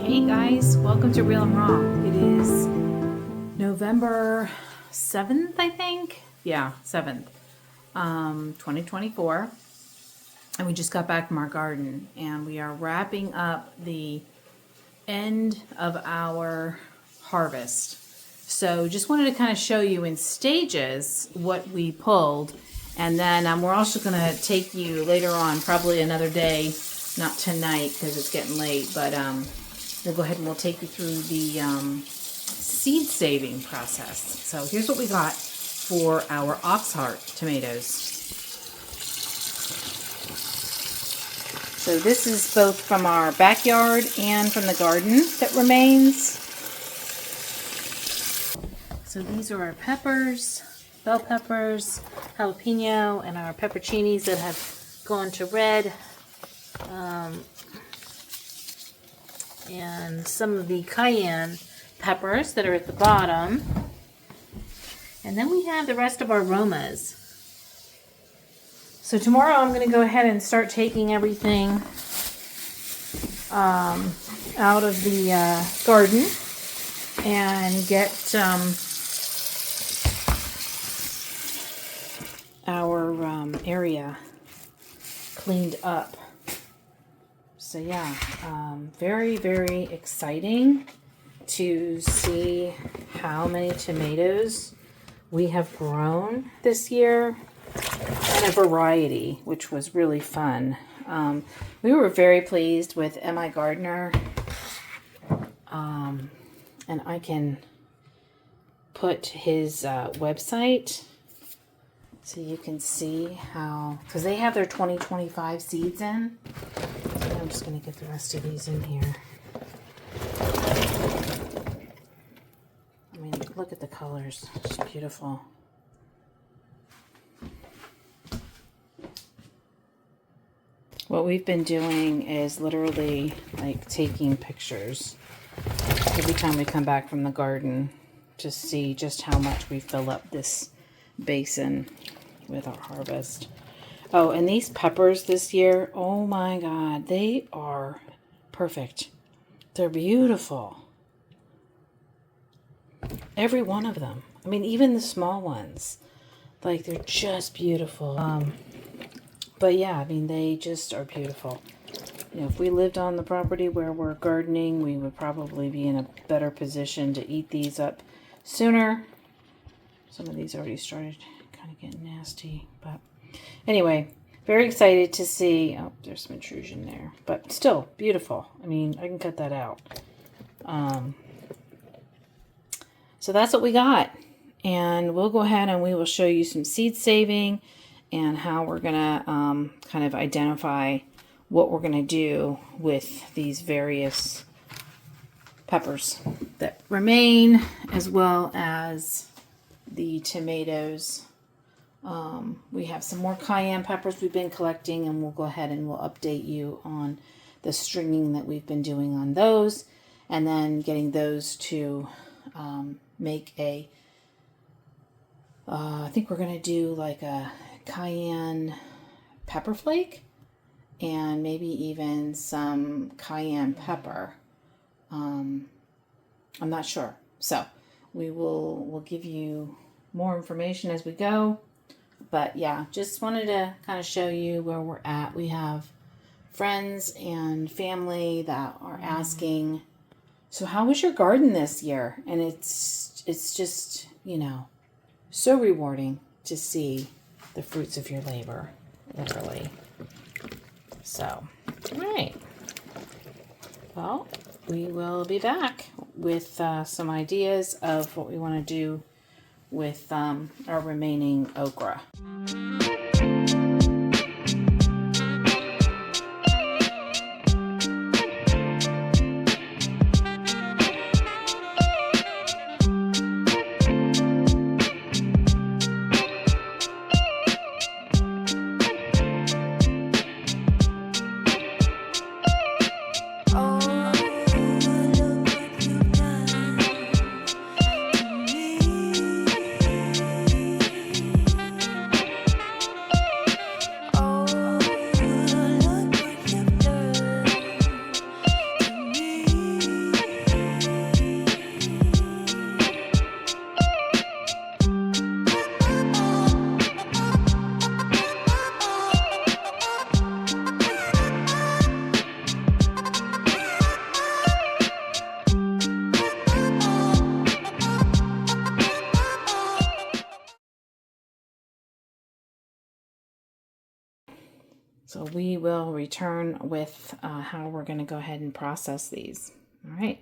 Hey guys, welcome to Real and Raw. It is November 7th, I think. Yeah, 7th, 2024. And we just got back from our garden and we are wrapping up the end of our harvest. So just wanted to kind of show you in stages what we pulled. And then we're also going to take you later on, probably another day, not tonight because it's getting late, but we'll go ahead and we'll take you through the seed saving process. So here's what we got for our Oxheart tomatoes. So this is both from our backyard and from the garden that remains. So these are our peppers, bell peppers, jalapeno, and our pepperoncinis that have gone to red. And some of the cayenne peppers that are at the bottom. And then we have the rest of our Romas. So tomorrow I'm going to go ahead and start taking everything out of the garden and get our area cleaned up. So yeah, very, very exciting to see how many tomatoes we have grown this year, and a variety, which was really fun. We were very pleased with M.I. Gardner, and I can put his website so you can see how, because they have their 2025 seeds in. I'm just going to get the rest of these in here. I mean, look at the colors. It's beautiful. What we've been doing is literally like taking pictures every time we come back from the garden to see just how much we fill up this basin with our harvest. Oh, and these peppers this year, oh my God, they are perfect. They're beautiful. Every one of them. I mean, even the small ones. Like, they're just beautiful. But yeah, I mean, they just are beautiful. You know, if we lived on the property where we're gardening, we would probably be in a better position to eat these up sooner. Some of these already started kind of getting nasty, but anyway, very excited to see. Oh, there's some intrusion there, but still beautiful. I mean, I can cut that out. So that's what we got, and we'll go ahead and we will show you some seed saving and how we're gonna kind of identify what we're gonna do with these various peppers that remain, as well as the tomatoes. We have some more cayenne peppers we've been collecting, and we'll go ahead and we'll update you on the stringing that we've been doing on those, and then getting those to make a I think we're going to do like a cayenne pepper flake and maybe even some cayenne pepper. I'm not sure. So we'll give you more information as we go. But yeah, just wanted to kind of show you where we're at. We have friends and family that are asking, so how was your garden this year? And it's just, you know, so rewarding to see the fruits of your labor, literally. So, all right. Well, we will be back with some ideas of what we want to do with our remaining okra. So we will return with how we're going to go ahead and process these. All right.